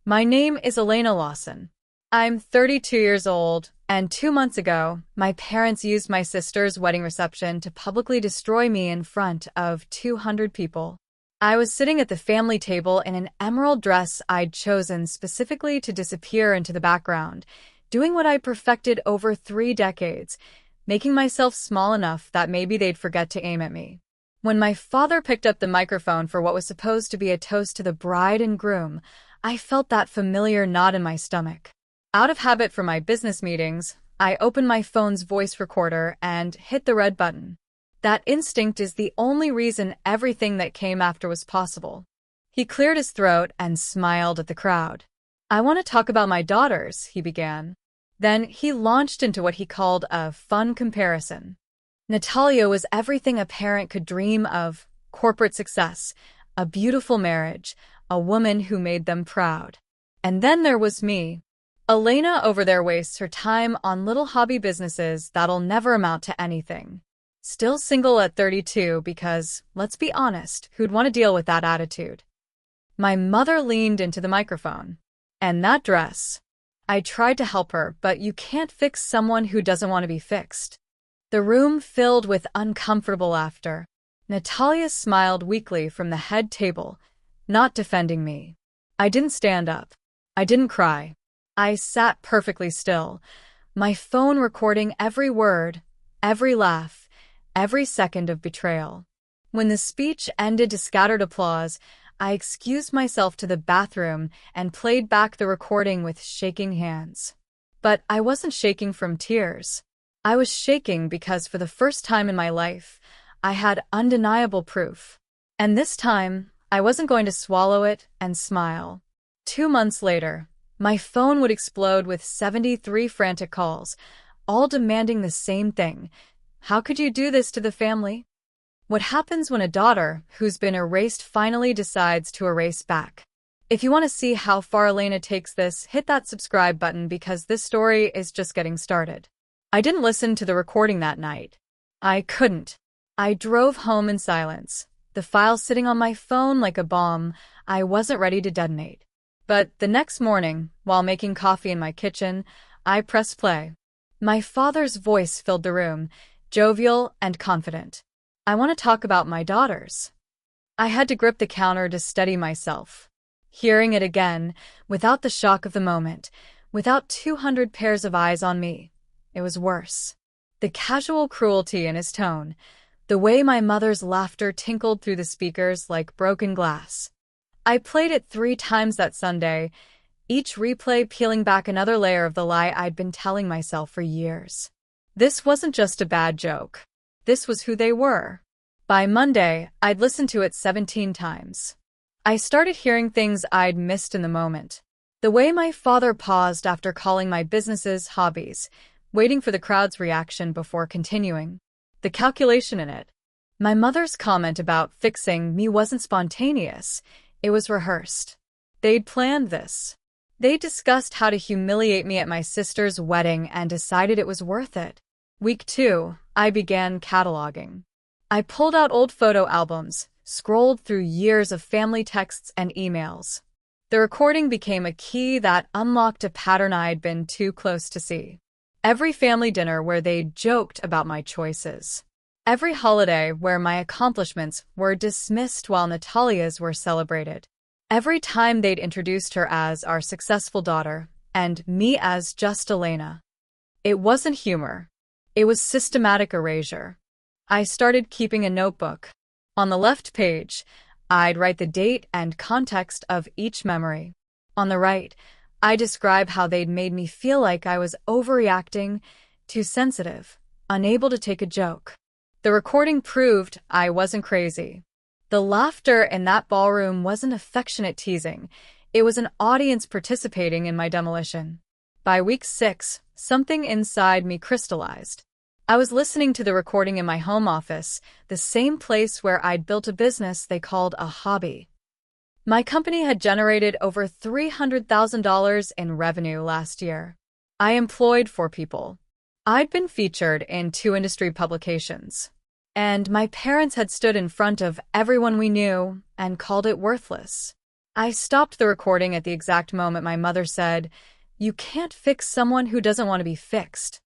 My name is Elena Lawson. I'm 32 years old, and 2 months ago, my parents used my sister's wedding reception to publicly destroy me in front of 200 people. I was sitting at the family table in an emerald dress I'd chosen specifically to disappear into the background, doing what I perfected over 3 decades, making myself small enough that maybe they'd forget to aim at me. When my father picked up the microphone for what was supposed to be a toast to the bride and groom, I felt that familiar knot in my stomach. Out of habit for my business meetings, I opened my phone's voice recorder and hit the red button. That instinct is the only reason everything that came after was possible. He cleared his throat and smiled at the crowd. "I want to talk about my daughters," he began. Then he launched into what he called a fun comparison. Natalia was everything a parent could dream of: corporate success, a beautiful marriage, a woman who made them proud. And then there was me. Elena over there wastes her time on little hobby businesses that'll never amount to anything. Still single at 32 because, let's be honest, who'd want to deal with that attitude? My mother leaned into the microphone. "And that dress." I tried to help her, but you can't fix someone who doesn't want to be fixed. The room filled with uncomfortable laughter. Natalia smiled weakly from the head table, not defending me. I didn't stand up. I didn't cry. I sat perfectly still, my phone recording every word, every laugh, every second of betrayal. When the speech ended to scattered applause, I excused myself to the bathroom and played back the recording with shaking hands. But I wasn't shaking from tears. I was shaking because for the first time in my life, I had undeniable proof. And this time, I wasn't going to swallow it and smile. 2 months later, my phone would explode with 73 frantic calls, all demanding the same thing. How could you do this to the family? What happens when a daughter who's been erased finally decides to erase back? If you want to see how far Elena takes this, hit that subscribe button because this story is just getting started. I didn't listen to the recording that night. I couldn't. I drove home in silence, the file sitting on my phone like a bomb I wasn't ready to detonate. But the next morning, while making coffee in my kitchen, I pressed play. My father's voice filled the room, jovial and confident. "I want to talk about my daughters." I had to grip the counter to steady myself. Hearing it again, without the shock of the moment, without 200 pairs of eyes on me, it was worse. The casual cruelty in his tone, the way my mother's laughter tinkled through the speakers like broken glass. I played it 3 times that Sunday, each replay peeling back another layer of the lie I'd been telling myself for years. This wasn't just a bad joke. This was who they were. By Monday, I'd listened to it 17 times. I started hearing things I'd missed in the moment. The way my father paused after calling my businesses hobbies, waiting for the crowd's reaction before continuing. The calculation in it. My mother's comment about fixing me wasn't spontaneous. It was rehearsed. They'd planned this. They discussed how to humiliate me at my sister's wedding and decided it was worth it. Week 2, I began cataloging. I pulled out old photo albums, scrolled through years of family texts and emails. The recording became a key that unlocked a pattern I'd been too close to see. Every family dinner where they joked about my choices. Every holiday where my accomplishments were dismissed while Natalia's were celebrated. Every time they'd introduced her as our successful daughter, and me as just Elena. It wasn't humor. It was systematic erasure. I started keeping a notebook. On the left page, I'd write the date and context of each memory. On the right, I describe how they'd made me feel like I was overreacting, too sensitive, unable to take a joke. The recording proved I wasn't crazy. The laughter in that ballroom wasn't affectionate teasing. It was an audience participating in my demolition. By week 6, something inside me crystallized. I was listening to the recording in my home office, the same place where I'd built a business they called a hobby. My company had generated over $300,000 in revenue last year. I employed 4 people. I'd been featured in 2 industry publications. And my parents had stood in front of everyone we knew and called it worthless. I stopped the recording at the exact moment my mother said, "You can't fix someone who doesn't want to be fixed."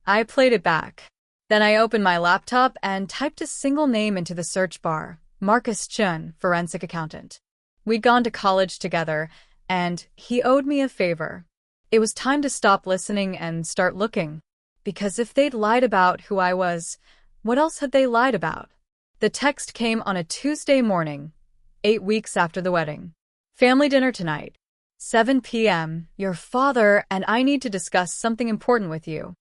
I played it back. Then I opened my laptop and typed a single name into the search bar: Marcus Chun, forensic accountant. We'd gone to college together, and he owed me a favor. It was time to stop listening and start looking. Because if they'd lied about who I was, what else had they lied about? The text came on a Tuesday morning, 8 weeks after the wedding. "Family dinner tonight. 7 p.m. Your father and I need to discuss something important with you."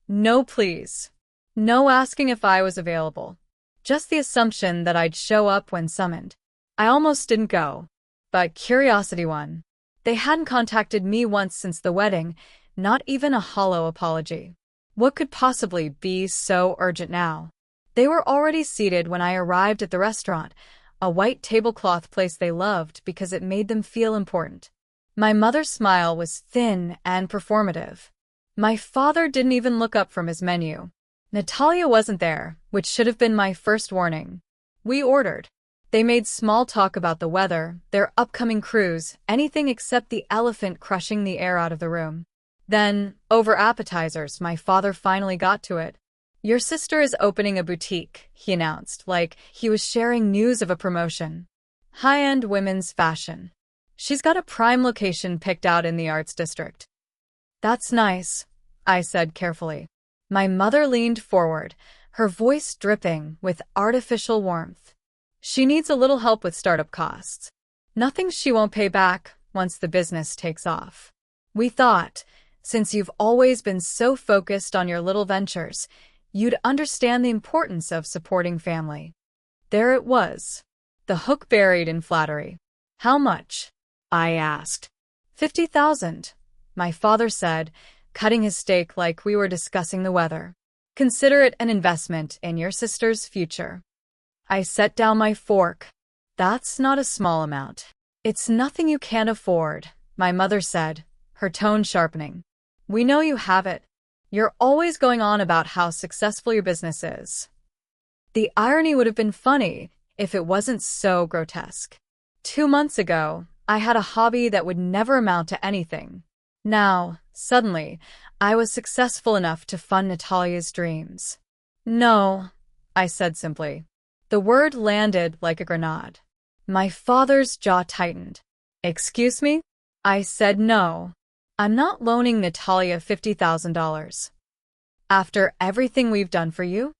No please. No asking if I was available. Just the assumption that I'd show up when summoned. I almost didn't go. But curiosity won. They hadn't contacted me once since the wedding, not even a hollow apology. What could possibly be so urgent now? They were already seated when I arrived at the restaurant, a white tablecloth place they loved because it made them feel important. My mother's smile was thin and performative. My father didn't even look up from his menu. Natalia wasn't there, which should have been my first warning. We ordered. They made small talk about the weather, their upcoming cruise, anything except the elephant crushing the air out of the room. Then, over appetizers, my father finally got to it. "Your sister is opening a boutique," he announced, like he was sharing news of a promotion. "High-end women's fashion. She's got a prime location picked out in the arts district." "That's nice," I said carefully. My mother leaned forward, her voice dripping with artificial warmth. "She needs a little help with startup costs. Nothing she won't pay back once the business takes off. We thought, since you've always been so focused on your little ventures, you'd understand the importance of supporting family." There it was, the hook buried in flattery. "How much?" I asked. 50,000, my father said, cutting his steak like we were discussing the weather. "Consider it an investment in your sister's future." I set down my fork. "That's not a small amount." "It's nothing you can't afford," my mother said, her tone sharpening. "We know you have it. You're always going on about how successful your business is." The irony would have been funny if it wasn't so grotesque. 2 months ago, I had a hobby that would never amount to anything. Now, suddenly, I was successful enough to fund Natalia's dreams. "No," I said simply. The word landed like a grenade. My father's jaw tightened. "Excuse me?" I said no. "I'm not loaning Natalia $50,000. After everything we've done for you?"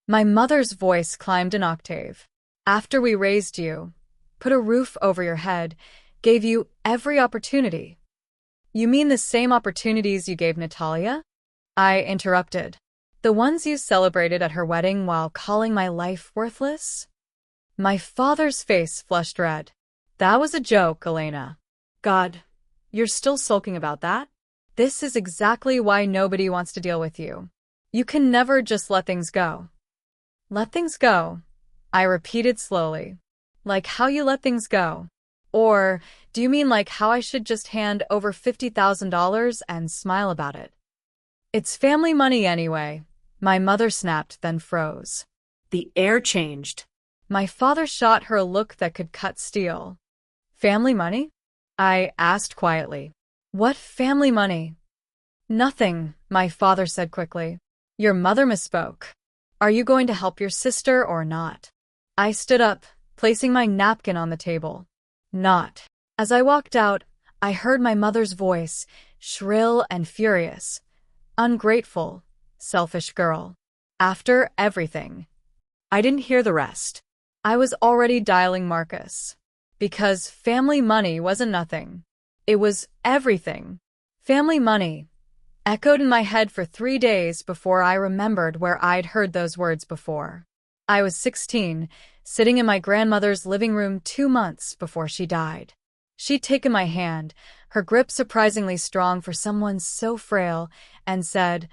My mother's voice climbed an octave. "After we raised you, put a roof over your head, gave you every opportunity." "You mean the same opportunities you gave Natalia?" I interrupted. "The ones you celebrated at her wedding while calling my life worthless?" My father's face flushed red. "That was a joke, Elena." "God, you're still sulking about that? This is exactly why nobody wants to deal with you. You can never just let things go." "Let things go," I repeated slowly. "Like how you let things go? Or do you mean like how I should just hand over $50,000 and smile about it?" "It's family money anyway," my mother snapped, then froze. The air changed. My father shot her a look that could cut steel. "Family money?" I asked quietly. "What family money?" "Nothing," my father said quickly. "Your mother misspoke. Are you going to help your sister or not?" I stood up, placing my napkin on the table. "Not." As I walked out, I heard my mother's voice, shrill and furious. "Ungrateful, selfish girl. After everything." I didn't hear the rest. I was already dialing Marcus. Because family money wasn't nothing. It was everything. Family money echoed in my head for 3 days before I remembered where I'd heard those words before. I was 16, sitting in my grandmother's living room 2 months before she died. She'd taken my hand, her grip surprisingly strong for someone so frail, and said,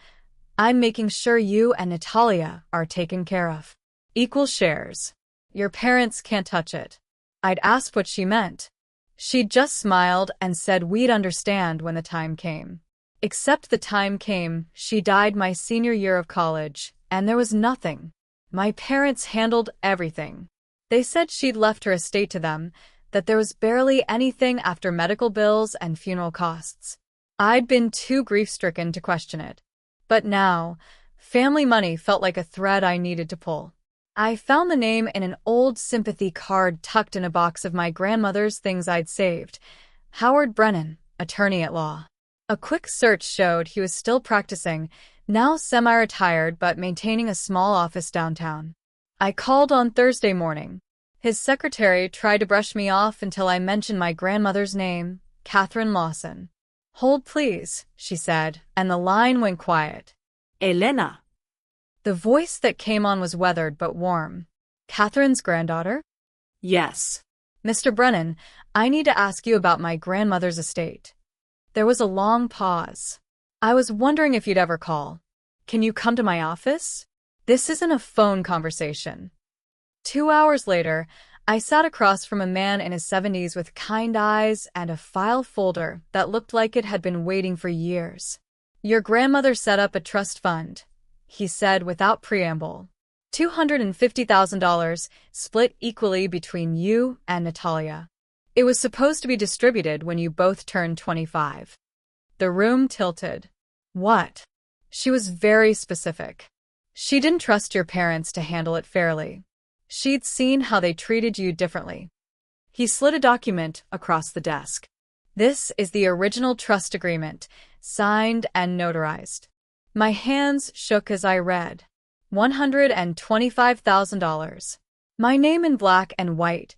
"I'm making sure you and Natalia are taken care of. Equal shares. Your parents can't touch it." I'd asked what she meant. She'd just smiled and said we'd understand when the time came. Except the time came, she died my senior year of college, and there was nothing. My parents handled everything. They said she'd left her estate to them, that there was barely anything after medical bills and funeral costs. I'd been too grief-stricken to question it. But now, family money felt like a thread I needed to pull. I found the name in an old sympathy card tucked in a box of my grandmother's things I'd saved. Howard Brennan, attorney at law. A quick search showed he was still practicing, now semi-retired but maintaining a small office downtown. I called on Thursday morning. His secretary tried to brush me off until I mentioned my grandmother's name, Catherine Lawson. "Hold, please," she said, and the line went quiet. Elena. The voice that came on was weathered but warm. "Catherine's granddaughter?" Yes. "Mr. Brennan, I need to ask you about my grandmother's estate." There was a long pause. "I was wondering if you'd ever call. Can you come to my office? This isn't a phone conversation." 2 hours later, I sat across from a man in his 70s with kind eyes and a file folder that looked like it had been waiting for years. "Your grandmother set up a trust fund," he said without preamble. $250,000 split equally between you and Natalia. It was supposed to be distributed when you both turned 25. The room tilted. "What?" She was very specific. She didn't trust your parents to handle it fairly. She'd seen how they treated you differently. He slid a document across the desk. "This is the original trust agreement, signed and notarized." My hands shook as I read. $125,000. My name in black and white,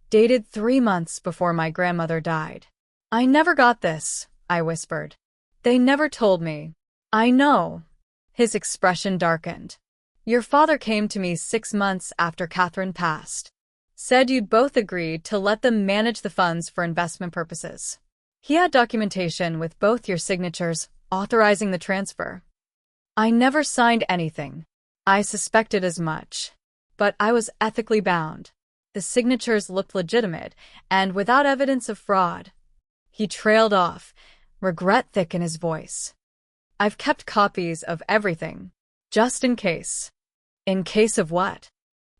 dated 3 months before my grandmother died. "I never got this," I whispered. "They never told me." "I know." His expression darkened. "Your father came to me 6 months after Catherine passed. Said you'd both agreed to let them manage the funds for investment purposes. He had documentation with both your signatures authorizing the transfer." I never signed anything. I suspected as much. But I was ethically bound. The signatures looked legitimate, and without evidence of fraud. He trailed off, regret thick in his voice. "I've kept copies of everything, just in case." "In case of what?"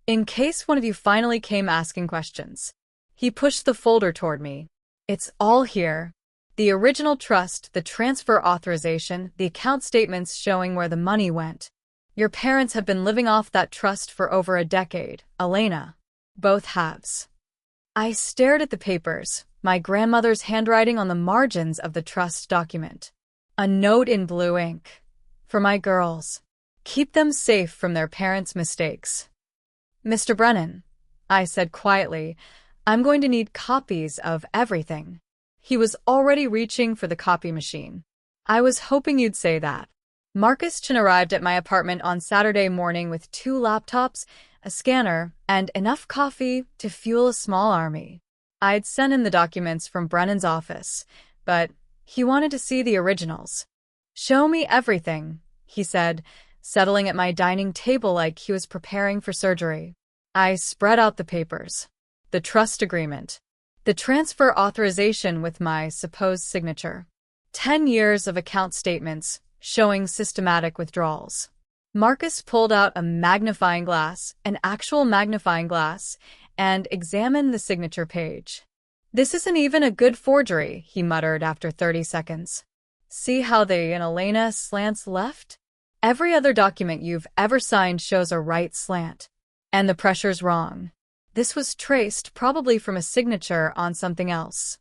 "In case one of you finally came asking questions." He pushed the folder toward me. "It's all here. The original trust, the transfer authorization, the account statements showing where the money went. Your parents have been living off that trust for over a decade, Elena. Both halves." I stared at the papers, my grandmother's handwriting on the margins of the trust document. A note in blue ink. "For my girls. Keep them safe from their parents' mistakes." "Mr. Brennan," I said quietly, "I'm going to need copies of everything." He was already reaching for the copy machine. "I was hoping you'd say that." Marcus Chin arrived at my apartment on Saturday morning with 2 laptops, a scanner, and enough coffee to fuel a small army. I'd sent him the documents from Brennan's office, but he wanted to see the originals. "Show me everything," he said, settling at my dining table like he was preparing for surgery. I spread out the papers. The trust agreement. The transfer authorization with my supposed signature. 10 years of account statements showing systematic withdrawals. Marcus pulled out a magnifying glass, an actual magnifying glass, and examined the signature page. "This isn't even a good forgery," he muttered after 30 seconds. "See how the Elena slants left? Every other document you've ever signed shows a right slant. And the pressure's wrong. This was traced probably from a signature on something else."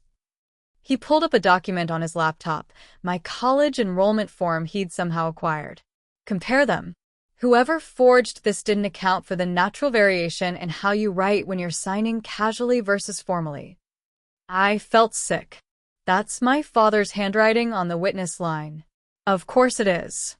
He pulled up a document on his laptop, my college enrollment form he'd somehow acquired. "Compare them. Whoever forged this didn't account for the natural variation in how you write when you're signing casually versus formally." I felt sick. "That's my father's handwriting on the witness line." "Of course it is."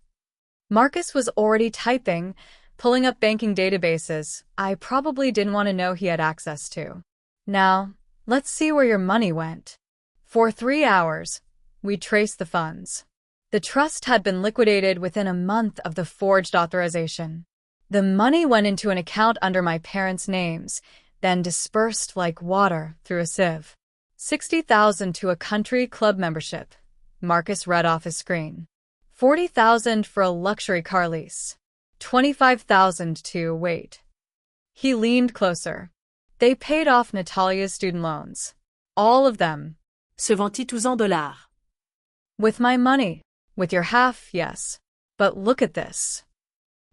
Marcus was already typing, pulling up banking databases I probably didn't want to know he had access to. "Now, let's see where your money went." For 3 hours, we traced the funds. The trust had been liquidated within a month of the forged authorization. The money went into an account under my parents' names, then dispersed like water through a sieve. $60,000 to a country club membership. Marcus read off his screen. $40,000 for a luxury car lease. $25,000 to wait. He leaned closer. They paid off Natalia's student loans. All of them. Se vendit en dollars. With my money. With your half, yes. But look at this.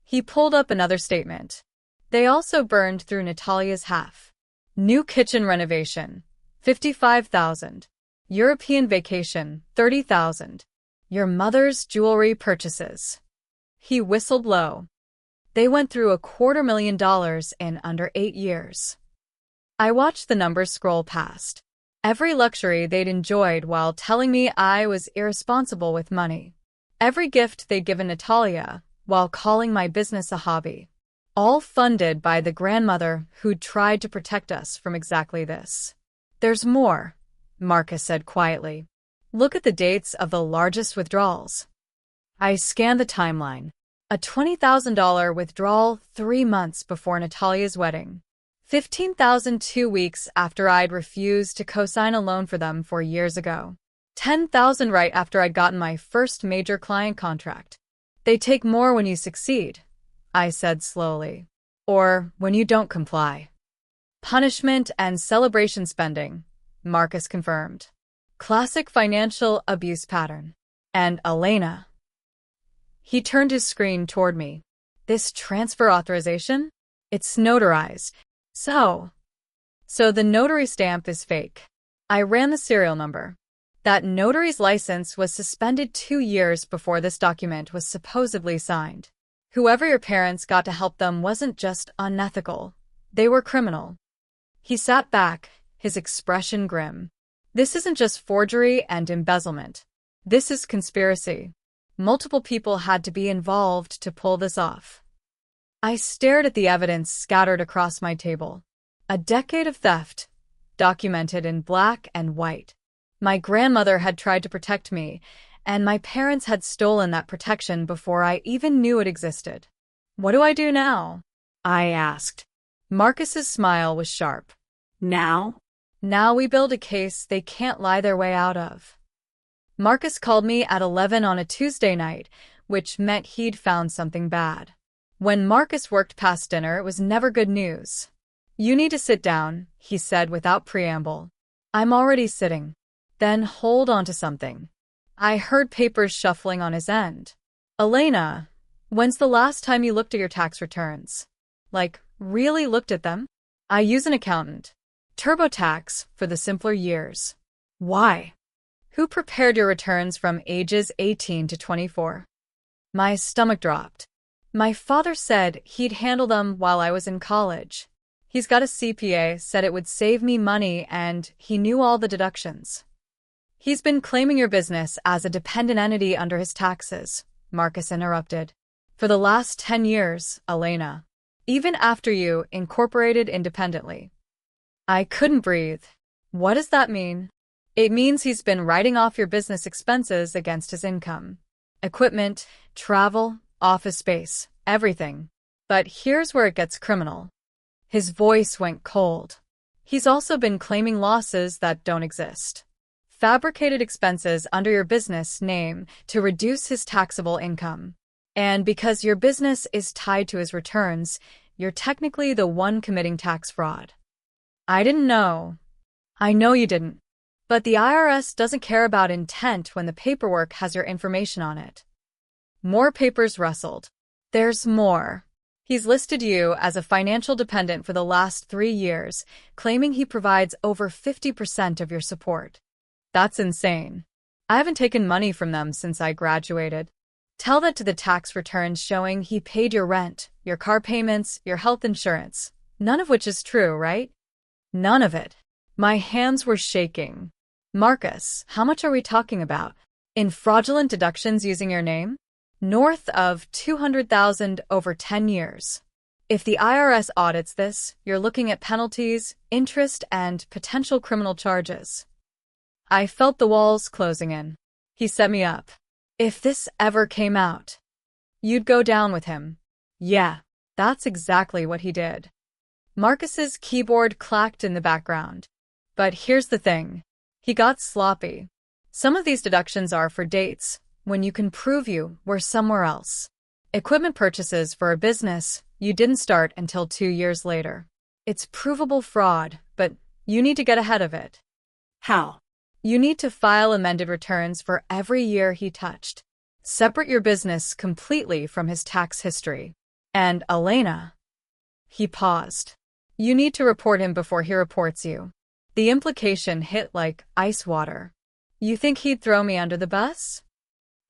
He pulled up another statement. They also burned through Natalia's half. New kitchen renovation, $55,000. European vacation, $30,000. Your mother's jewelry purchases. He whistled low. They went through $250,000 in under 8 years. I watched the numbers scroll past. Every luxury they'd enjoyed while telling me I was irresponsible with money. Every gift they'd given Natalia while calling my business a hobby. All funded by the grandmother who'd tried to protect us from exactly this. There's more, Marcus said quietly. Look at the dates of the largest withdrawals. I scanned the timeline. A $20,000 withdrawal 3 months before Natalia's wedding. $15,000 2 weeks after I'd refused to co-sign a loan for them 4 years ago. $10,000 right after I'd gotten my first major client contract. They take more when you succeed, I said slowly. Or when you don't comply. Punishment and celebration spending, Marcus confirmed. Classic financial abuse pattern. And Elena. He turned his screen toward me. This transfer authorization? It's notarized. So the notary stamp is fake. I ran the serial number. That notary's license was suspended 2 years before this document was supposedly signed. Whoever your parents got to help them wasn't just unethical. They were criminal. He sat back, his expression grim. This isn't just forgery and embezzlement. This is conspiracy. Multiple people had to be involved to pull this off. I stared at the evidence scattered across my table. A decade of theft, documented in black and white. My grandmother had tried to protect me, and my parents had stolen that protection before I even knew it existed. What do I do now? I asked. Marcus's smile was sharp. Now? Now we build a case they can't lie their way out of. Marcus called me at 11 on a Tuesday night, which meant he'd found something bad. When Marcus worked past dinner, it was never good news. You need to sit down, he said without preamble. I'm already sitting. Then hold on to something. I heard papers shuffling on his end. Elena, when's the last time you looked at your tax returns? Like, really looked at them? I use an accountant. TurboTax for the simpler years. Why? Who prepared your returns from ages 18 to 24? My stomach dropped. My father said he'd handle them while I was in college. He's got a CPA, said it would save me money, and he knew all the deductions. He's been claiming your business as a dependent entity under his taxes, Marcus interrupted. For the last 10 years, Elena. Even after you incorporated independently. I couldn't breathe. What does that mean? It means he's been writing off your business expenses against his income. Equipment, travel, office space, everything. But here's where it gets criminal. His voice went cold. He's also been claiming losses that don't exist. Fabricated expenses under your business name to reduce his taxable income. And because your business is tied to his returns, you're technically the one committing tax fraud. I didn't know. I know you didn't. But the IRS doesn't care about intent when the paperwork has your information on it. More papers rustled. There's more. He's listed you as a financial dependent for the last 3 years, claiming he provides over 50% of your support. That's insane. I haven't taken money from them since I graduated. Tell that to the tax returns showing he paid your rent, your car payments, your health insurance. None of which is true, right? None of it. My hands were shaking. Marcus, how much are we talking about? In fraudulent deductions using your name? North of $200,000 over 10 years. If the IRS audits this, you're looking at penalties, interest, and potential criminal charges. I felt the walls closing in. He set me up. If this ever came out, you'd go down with him. Yeah, that's exactly what he did. Marcus's keyboard clacked in the background. But here's the thing. He got sloppy. Some of these deductions are for dates, when you can prove you were somewhere else. Equipment purchases for a business you didn't start until 2 years later. It's provable fraud, but you need to get ahead of it. How? You need to file amended returns for every year he touched. Separate your business completely from his tax history. And Elena. He paused. You need to report him before he reports you. The implication hit like ice water. You think he'd throw me under the bus?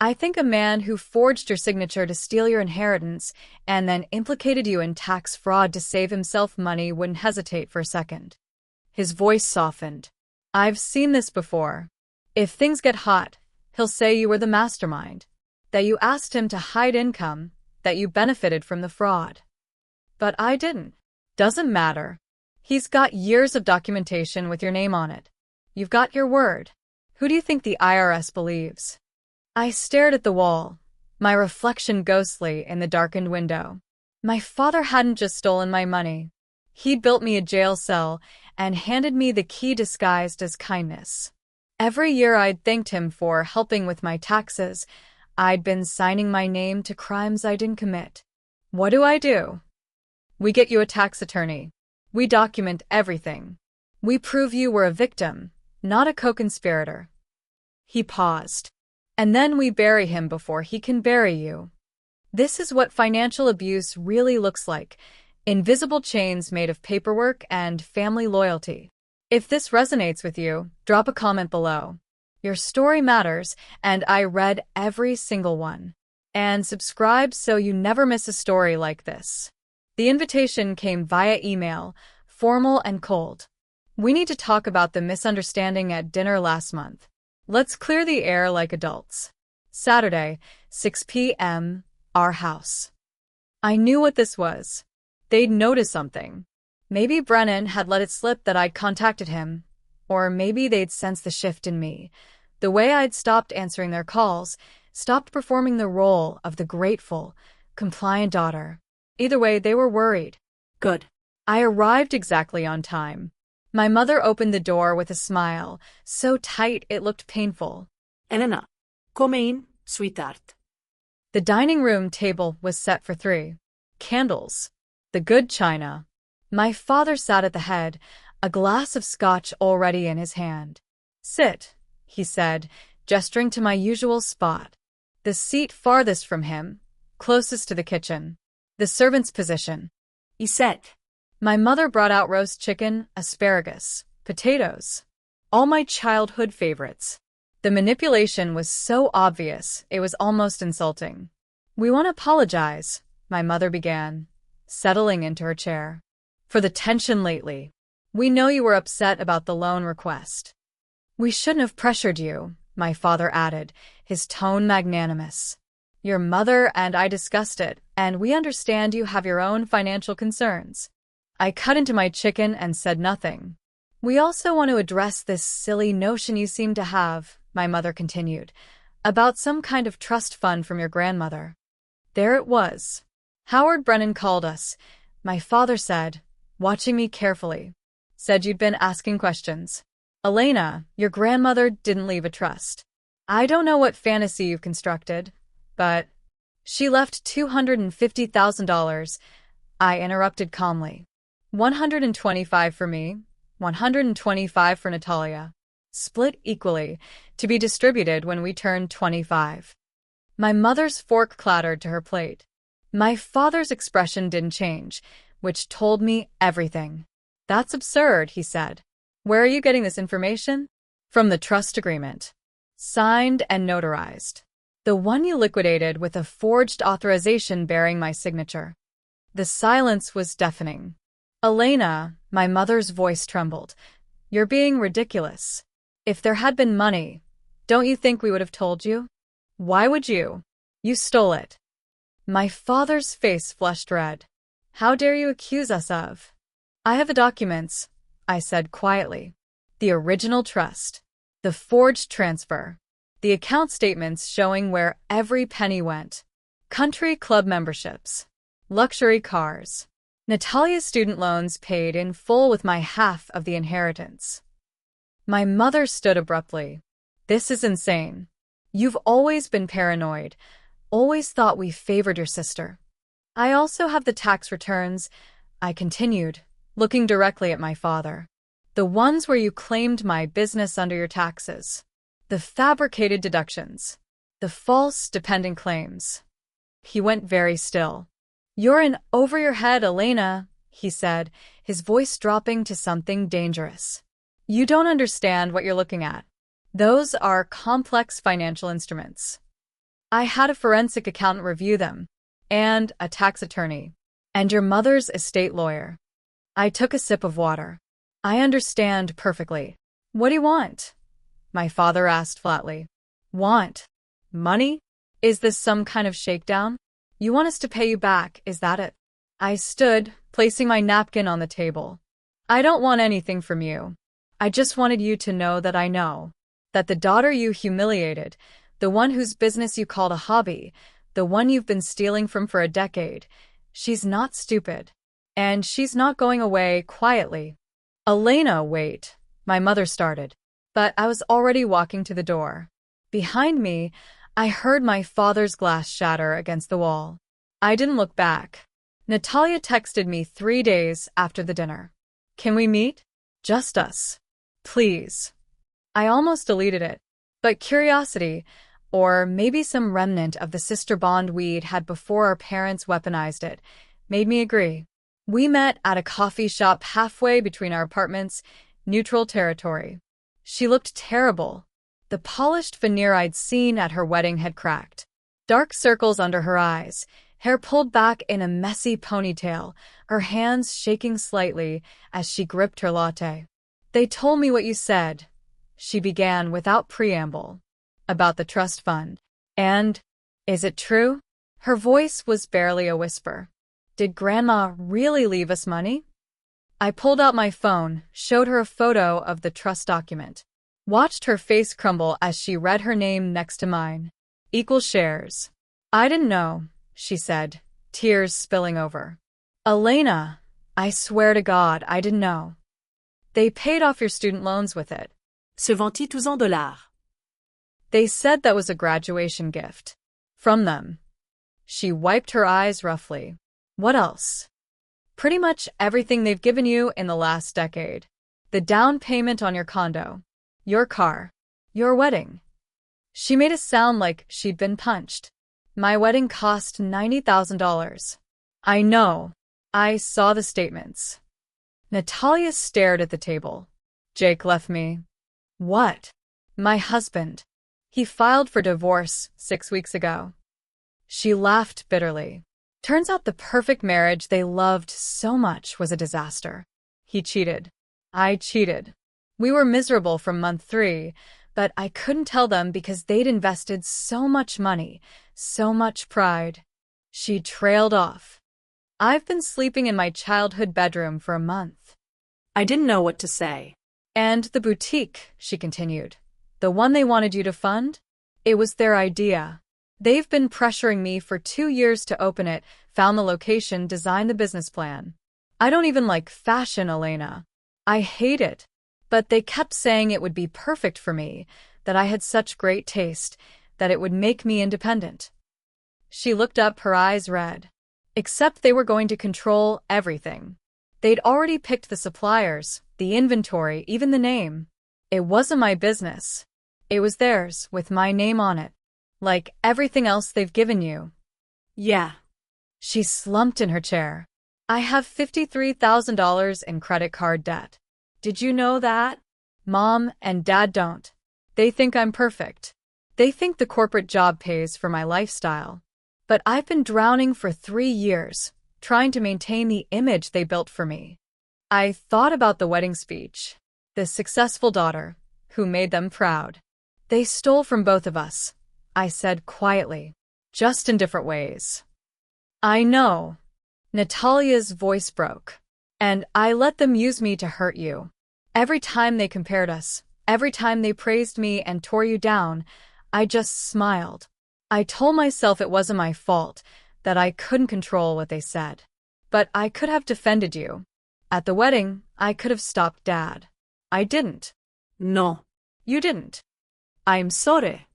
I think a man who forged your signature to steal your inheritance and then implicated you in tax fraud to save himself money wouldn't hesitate for a second. His voice softened. I've seen this before. If things get hot, he'll say you were the mastermind, that you asked him to hide income, that you benefited from the fraud. But I didn't. Doesn't matter. He's got years of documentation with your name on it. You've got your word. Who do you think the IRS believes? I stared at the wall, my reflection ghostly in the darkened window. My father hadn't just stolen my money. He'd built me a jail cell and handed me the key disguised as kindness. Every year I'd thanked him for helping with my taxes. I'd been signing my name to crimes I didn't commit. What do? We get you a tax attorney. We document everything. We prove you were a victim, not a co-conspirator. He paused. And then we bury him before he can bury you. This is what financial abuse really looks like. Invisible chains made of paperwork and family loyalty. If this resonates with you, drop a comment below. Your story matters, and I read every single one. And subscribe so you never miss a story like this. The invitation came via email, formal and cold. We need to talk about the misunderstanding at dinner last month. Let's clear the air like adults. Saturday, 6 p.m., our house. I knew what this was. They'd noticed something. Maybe Brennan had let it slip that I'd contacted him. Or maybe they'd sensed the shift in me. The way I'd stopped answering their calls, stopped performing the role of the grateful, compliant daughter. Either way, they were worried. Good. I arrived exactly on time. My mother opened the door with a smile, so tight it looked painful. Elena, come in, sweetheart. The dining room table was set for 3. Candles. The good china. My father sat at the head, a glass of scotch already in his hand. Sit, he said, gesturing to my usual spot. The seat farthest from him, closest to the kitchen. The servant's position. He said. My mother brought out roast chicken, asparagus, potatoes. All my childhood favorites. The manipulation was so obvious, it was almost insulting. We want to apologize, my mother began, settling into her chair. For the tension lately. We know you were upset about the loan request. We shouldn't have pressured you, my father added, his tone magnanimous. Your mother and I discussed it, and we understand you have your own financial concerns. I cut into my chicken and said nothing. We also want to address this silly notion you seem to have, my mother continued, about some kind of trust fund from your grandmother. There it was. Howard Brennan called us, my father said, watching me carefully. Said you'd been asking questions. Elena, your grandmother didn't leave a trust. I don't know what fantasy you've constructed, but she left $250,000. I interrupted calmly. 125 for me, 125 for Natalia. Split equally, to be distributed when we turned 25. My mother's fork clattered to her plate. My father's expression didn't change, which told me everything. That's absurd, he said. Where are you getting this information? From the trust agreement. Signed and notarized. The one you liquidated with a forged authorization bearing my signature. The silence was deafening. Elena, my mother's voice trembled. You're being ridiculous. If there had been money, don't you think we would have told you? Why would you? You stole it. My father's face flushed red. How dare you accuse us of? I have the documents, I said quietly. The original trust. The forged transfer. The account statements showing where every penny went. Country club memberships. Luxury cars. Natalia's student loans paid in full with my half of the inheritance. My mother stood abruptly. This is insane. You've always been paranoid. Always thought we favored your sister. I also have the tax returns, I continued, looking directly at my father. The ones where you claimed my business under your taxes. The fabricated deductions. The false dependent claims. He went very still. You're in over your head, Elena, he said, his voice dropping to something dangerous. You don't understand what you're looking at. Those are complex financial instruments. I had a forensic accountant review them, and a tax attorney, and your mother's estate lawyer. I took a sip of water. I understand perfectly. What do you want? My father asked flatly. Want? Money? Is this some kind of shakedown? You want us to pay you back, is that it? I stood, placing my napkin on the table. I don't want anything from you. I just wanted you to know that I know. That the daughter you humiliated, the one whose business you called a hobby, the one you've been stealing from for a decade, she's not stupid. And she's not going away quietly. Elena, wait, my mother started. But I was already walking to the door. Behind me, I heard my father's glass shatter against the wall. I didn't look back. Natalia texted me 3 days after the dinner. Can we meet? Just us. Please. I almost deleted it. But curiosity, or maybe some remnant of the sister bond we'd had before our parents weaponized it, made me agree. We met at a coffee shop halfway between our apartments, neutral territory. She looked terrible. The polished veneer I'd seen at her wedding had cracked. Dark circles under her eyes, hair pulled back in a messy ponytail, her hands shaking slightly as she gripped her latte. They told me what you said, she began without preamble, about the trust fund. And, is it true? Her voice was barely a whisper. Did Grandma really leave us money? I pulled out my phone, showed her a photo of the trust document. Watched her face crumble as she read her name next to mine. Equal shares. I didn't know, she said, tears spilling over. Elena, I swear to God, I didn't know. They paid off your student loans with it. Se vendit tous en dollars. They said that was a graduation gift. From them. She wiped her eyes roughly. What else? Pretty much everything they've given you in the last decade. The down payment on your condo. Your car. Your wedding. She made it sound like she'd been punched. My wedding cost $90,000. I know. I saw the statements. Natalia stared at the table. Jake left me. What? My husband. He filed for divorce 6 weeks ago. She laughed bitterly. Turns out the perfect marriage they loved so much was a disaster. He cheated. I cheated. We were miserable from month 3, but I couldn't tell them because they'd invested so much money, so much pride. She trailed off. I've been sleeping in my childhood bedroom for a month. I didn't know what to say. And the boutique, she continued. The one they wanted you to fund? It was their idea. They've been pressuring me for 2 years to open it, found the location, designed the business plan. I don't even like fashion, Elena. I hate it. But they kept saying it would be perfect for me, that I had such great taste, that it would make me independent. She looked up, her eyes red. Except they were going to control everything. They'd already picked the suppliers, the inventory, even the name. It wasn't my business. It was theirs, with my name on it. Like everything else they've given you. Yeah. She slumped in her chair. I have $53,000 in credit card debt. Did you know that? Mom and Dad don't. They think I'm perfect. They think the corporate job pays for my lifestyle. But I've been drowning for 3 years, trying to maintain the image they built for me. I thought about the wedding speech. The successful daughter, who made them proud. They stole from both of us, I said quietly, just in different ways. I know. Natalia's voice broke. And I let them use me to hurt you. Every time they compared us, every time they praised me and tore you down, I just smiled. I told myself it wasn't my fault, that I couldn't control what they said. But I could have defended you. At the wedding, I could have stopped Dad. I didn't. No. You didn't. I'm sorry.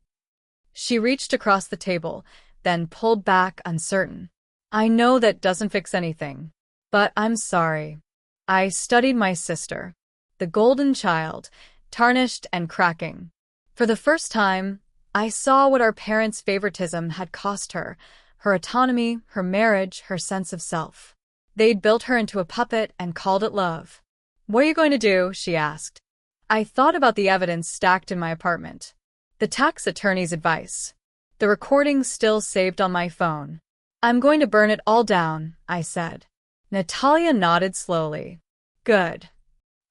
She reached across the table, then pulled back uncertain. I know that doesn't fix anything. But I'm sorry. I studied my sister, the golden child, tarnished and cracking. For the first time, I saw what our parents' favoritism had cost her, her autonomy, her marriage, her sense of self. They'd built her into a puppet and called it love. "What are you going to do?" she asked. I thought about the evidence stacked in my apartment. The tax attorney's advice. The recording still saved on my phone. "I'm going to burn it all down," I said. Natalia nodded slowly. "Good."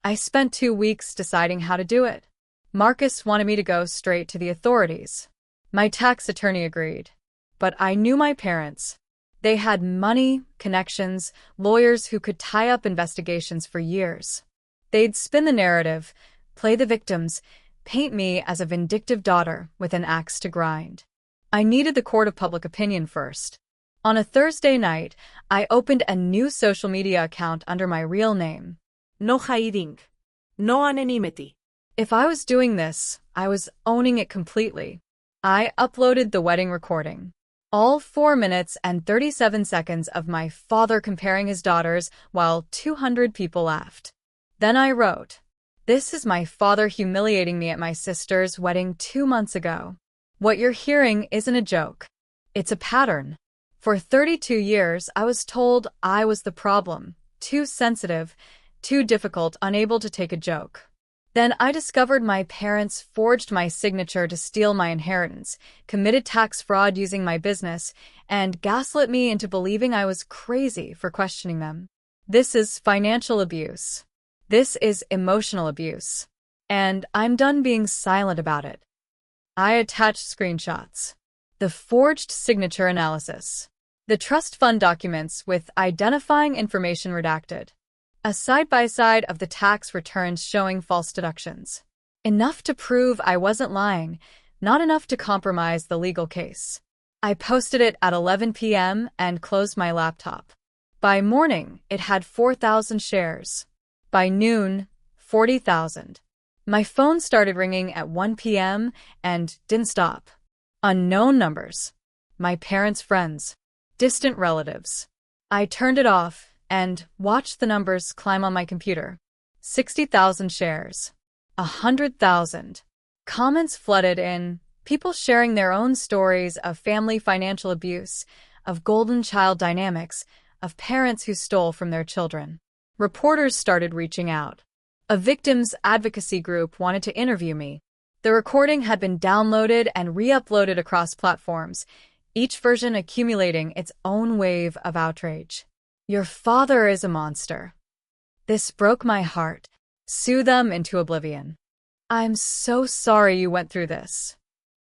I spent 2 weeks deciding how to do it. Marcus wanted me to go straight to the authorities. My tax attorney agreed. But I knew my parents. They had money, connections, lawyers who could tie up investigations for years. They'd spin the narrative, play the victims, paint me as a vindictive daughter with an axe to grind. I needed the court of public opinion first. On a Thursday night, I opened a new social media account under my real name. No hiding. No anonymity. If I was doing this, I was owning it completely. I uploaded the wedding recording. All 4 minutes and 37 seconds of my father comparing his daughters while 200 people laughed. Then I wrote, "This is my father humiliating me at my sister's wedding 2 months ago. What you're hearing isn't a joke. It's a pattern." For 32 years, I was told I was the problem, too sensitive, too difficult, unable to take a joke. Then I discovered my parents forged my signature to steal my inheritance, committed tax fraud using my business, and gaslit me into believing I was crazy for questioning them. This is financial abuse. This is emotional abuse. And I'm done being silent about it. I attached screenshots. The forged signature analysis. The trust fund documents with identifying information redacted. A side-by-side of the tax returns showing false deductions. Enough to prove I wasn't lying, not enough to compromise the legal case. I posted it at 11 p.m. and closed my laptop. By morning, it had 4,000 shares. By noon, 40,000. My phone started ringing at 1 p.m. and didn't stop. Unknown numbers. My parents' friends. Distant relatives. I turned it off and watched the numbers climb on my computer. 60,000 shares. 100,000. Comments flooded in, people sharing their own stories of family financial abuse, of golden child dynamics, of parents who stole from their children. Reporters started reaching out. A victims advocacy group wanted to interview me. The recording had been downloaded and re-uploaded across platforms, each version accumulating its own wave of outrage. "Your father is a monster." This broke my heart. Sue them into oblivion. "I'm so sorry you went through this."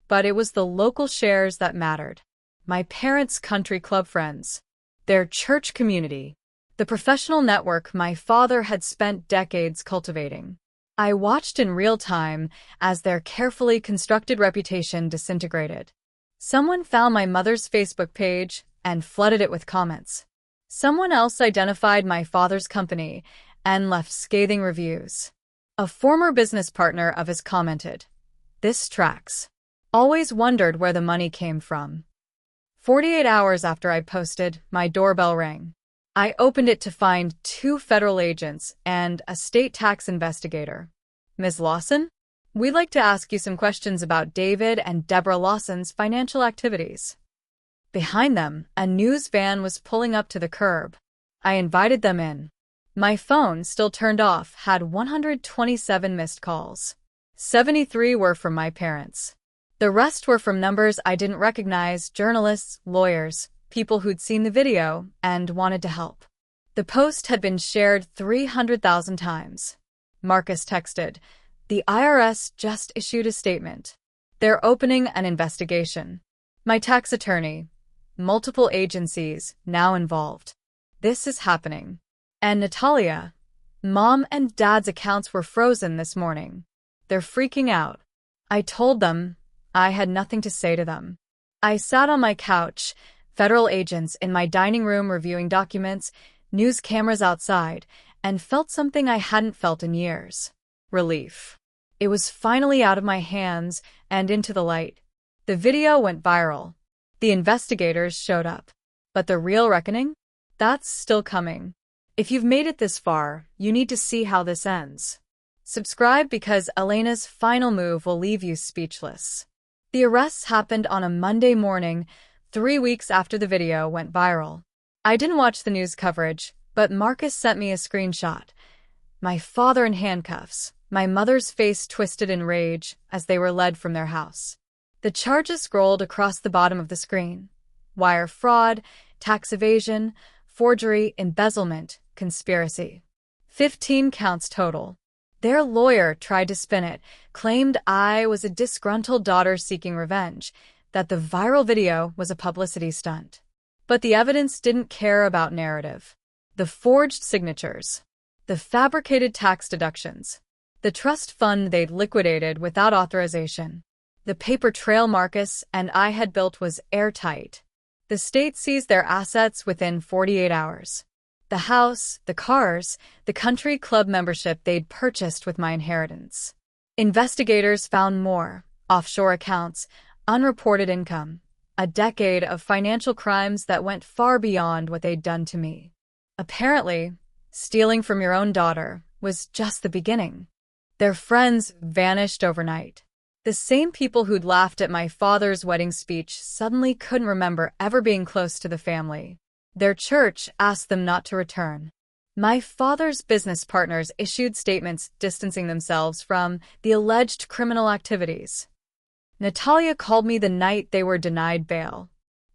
But it was the local shares that mattered. My parents' country club friends. Their church community. The professional network my father had spent decades cultivating. I watched in real time as their carefully constructed reputation disintegrated. Someone found my mother's Facebook page and flooded it with comments. Someone else identified my father's company and left scathing reviews. A former business partner of his commented, "This tracks. Always wondered where the money came from." 48 hours after I posted, my doorbell rang. I opened it to find 2 federal agents and a state tax investigator. "Ms. Lawson? We'd like to ask you some questions about David and Deborah Lawson's financial activities." Behind them, a news van was pulling up to the curb. I invited them in. My phone, still turned off, had 127 missed calls. 73 were from my parents. The rest were from numbers I didn't recognize, journalists, lawyers, people who'd seen the video and wanted to help. The post had been shared 300,000 times. Marcus texted, "The IRS just issued a statement. They're opening an investigation." My tax attorney. Multiple agencies now involved. This is happening. And Natalia. Mom and Dad's accounts were frozen this morning. They're freaking out. I told them I had nothing to say to them. I sat on my couch, federal agents in my dining room reviewing documents, news cameras outside, and felt something I hadn't felt in years. Relief. It was finally out of my hands and into the light. The video went viral. The investigators showed up. But the real reckoning? That's still coming. If you've made it this far, you need to see how this ends. Subscribe because Elena's final move will leave you speechless. The arrests happened on a Monday morning, 3 weeks after the video went viral. I didn't watch the news coverage, but Marcus sent me a screenshot. My father in handcuffs, my mother's face twisted in rage as they were led from their house. The charges scrolled across the bottom of the screen. Wire fraud, tax evasion, forgery, embezzlement, conspiracy. 15 counts total. Their lawyer tried to spin it, claimed I was a disgruntled daughter seeking revenge, that the viral video was a publicity stunt. But the evidence didn't care about narrative. The forged signatures, the fabricated tax deductions, the trust fund they'd liquidated without authorization. The paper trail Marcus and I had built was airtight. The state seized their assets within 48 hours. The house, the cars, the country club membership they'd purchased with my inheritance. Investigators found more: offshore accounts, unreported income, a decade of financial crimes that went far beyond what they'd done to me. Apparently, stealing from your own daughter was just the beginning. Their friends vanished overnight. The same people who'd laughed at my father's wedding speech suddenly couldn't remember ever being close to the family. Their church asked them not to return. My father's business partners issued statements distancing themselves from the alleged criminal activities. Natalia called me the night they were denied bail.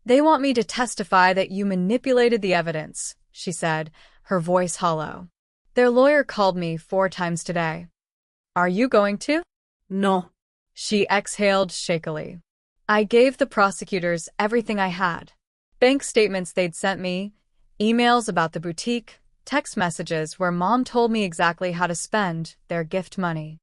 "They want me to testify that you manipulated the evidence," she said, her voice hollow. "Their lawyer called me 4 times today." "Are you going to?" No. She exhaled shakily. I gave the prosecutors everything I had. Bank statements they'd sent me, emails about the boutique, text messages where Mom told me exactly how to spend their gift money.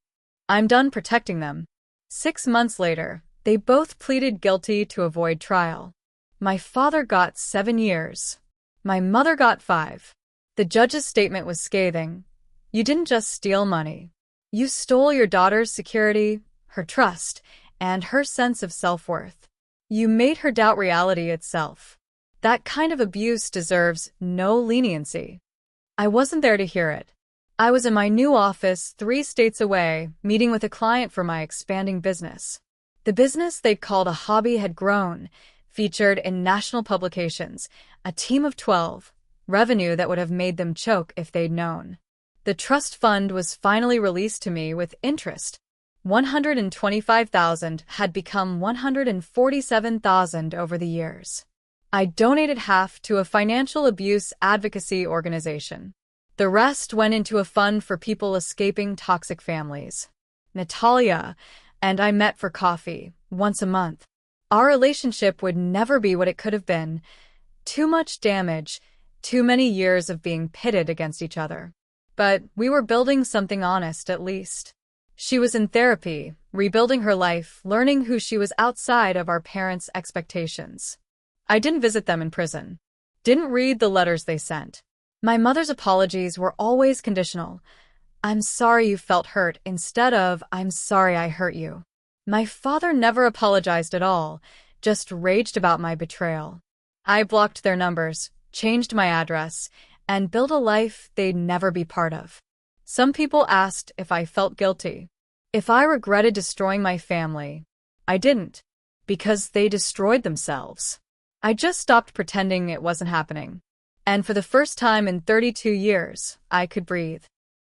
I'm done protecting them. 6 months later, they both pleaded guilty to avoid trial. My father got 7 years. My mother got 5. The judge's statement was scathing. "You didn't just steal money. You stole your daughter's security, her trust, and her sense of self-worth. You made her doubt reality itself. That kind of abuse deserves no leniency." I wasn't there to hear it. I was in my new office 3 states away, meeting with a client for my expanding business. The business they'd called a hobby had grown, featured in national publications, a team of 12, revenue that would have made them choke if they'd known. The trust fund was finally released to me with interest. $125,000 had become $147,000 over the years. I donated half to a financial abuse advocacy organization. The rest went into a fund for people escaping toxic families. Natalia and I met for coffee once a month. Our relationship would never be what it could have been. Too much damage, too many years of being pitted against each other. But we were building something honest at least. She was in therapy, rebuilding her life, learning who she was outside of our parents' expectations. I didn't visit them in prison. Didn't read the letters they sent. My mother's apologies were always conditional. "I'm sorry you felt hurt," instead of "I'm sorry I hurt you." My father never apologized at all, just raged about my betrayal. I blocked their numbers, changed my address, and built a life they'd never be part of. Some people asked if I felt guilty, if I regretted destroying my family. I didn't, because they destroyed themselves. I just stopped pretending it wasn't happening. And for the first time in 32 years, I could breathe.